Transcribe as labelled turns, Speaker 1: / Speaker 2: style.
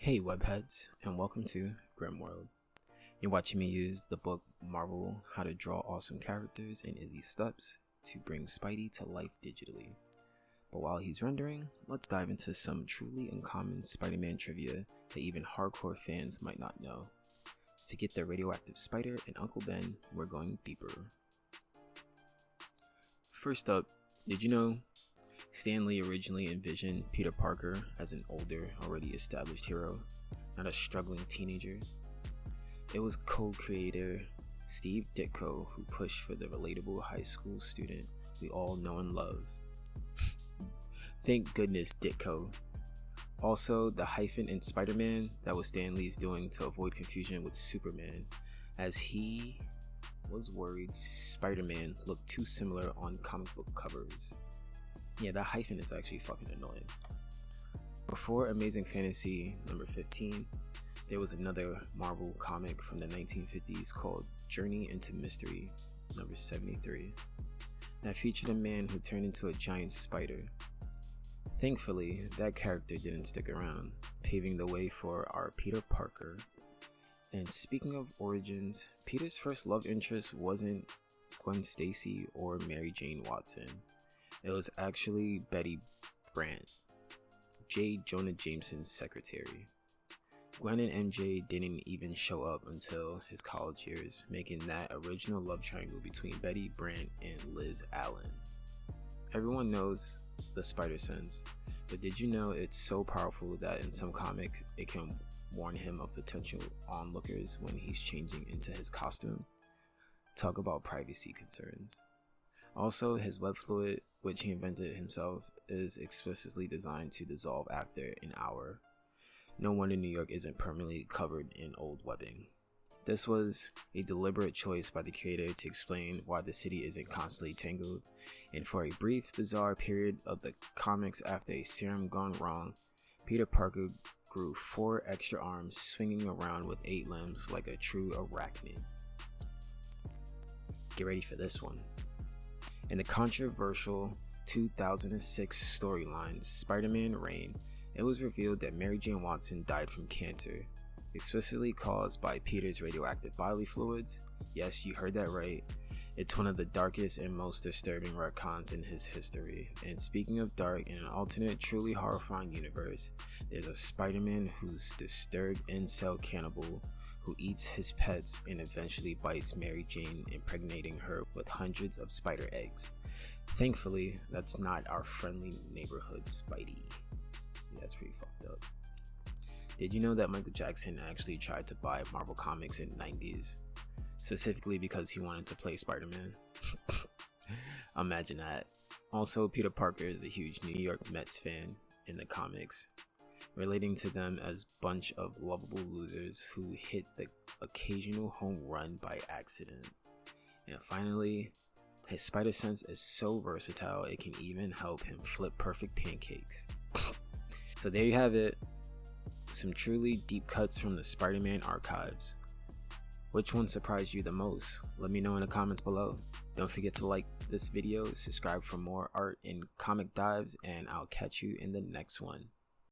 Speaker 1: Hey webheads, and welcome to Grem World. You're watching me use the book Marvel How to Draw Awesome Characters in Easy Steps to bring Spidey to life digitally. But while he's rendering, let's dive into some truly uncommon Spider-Man trivia that even hardcore fans might not know. Forget the radioactive spider and Uncle Ben, we're going deeper. First up, did you know Stan Lee originally envisioned Peter Parker as an older, already established hero, not a struggling teenager? It was co-creator Steve Ditko who pushed for the relatable high school student we all know and love. Thank goodness Ditko. Also, the hyphen in Spider-Man, that was Stan Lee's doing to avoid confusion with Superman, as he was worried Spider-Man looked too similar on comic book covers. Yeah, that hyphen is actually fucking annoying. Before Amazing Fantasy number 15, there was another Marvel comic from the 1950s called Journey into Mystery number 73 that featured a man who turned into a giant spider. Thankfully, that character didn't stick around, paving the way for our Peter Parker. And speaking of origins, Peter's first love interest wasn't Gwen Stacy or Mary Jane Watson. It was actually Betty Brant, J. Jonah Jameson's secretary. Gwen and MJ didn't even show up until his college years, making that original love triangle between Betty Brant and Liz Allen. Everyone knows the spider sense, but did you know it's so powerful that in some comics it can warn him of potential onlookers when he's changing into his costume? Talk about privacy concerns. Also, his web fluid, which he invented himself, is explicitly designed to dissolve after an hour. No wonder New York isn't permanently covered in old webbing. This was a deliberate choice by the creator to explain why the city isn't constantly tangled, and for a brief, bizarre period of the comics after a serum gone wrong, Peter Parker grew 4 extra arms, swinging around with 8 limbs like a true arachnid. Get ready for this one. In the controversial 2006 storyline Spider-Man Reign, it was revealed that Mary Jane Watson died from cancer, explicitly caused by Peter's radioactive bodily fluids. Yes, you heard that right. It's one of the darkest and most disturbing retcons in his history. And speaking of dark, in an alternate, truly horrifying universe, there's a Spider-Man who's disturbed incel cannibal who eats his pets and eventually bites Mary Jane, impregnating her with hundreds of spider eggs. Thankfully, that's not our friendly neighborhood Spidey. Yeah, that's pretty fucked up. Did you know that Michael Jackson actually tried to buy Marvel Comics in the 90s? Specifically because he wanted to play Spider-Man? Imagine that. Also, Peter Parker is a huge New York Mets fan in the comics, relating to them as bunch of lovable losers who hit the occasional home run by accident. And finally, his spider sense is so versatile it can even help him flip perfect pancakes. So there you have it, some truly deep cuts from the Spider-Man archives. Which one surprised you the most? Let me know in the comments below. Don't forget to like this video, subscribe for more art and comic dives, and I'll catch you in the next one.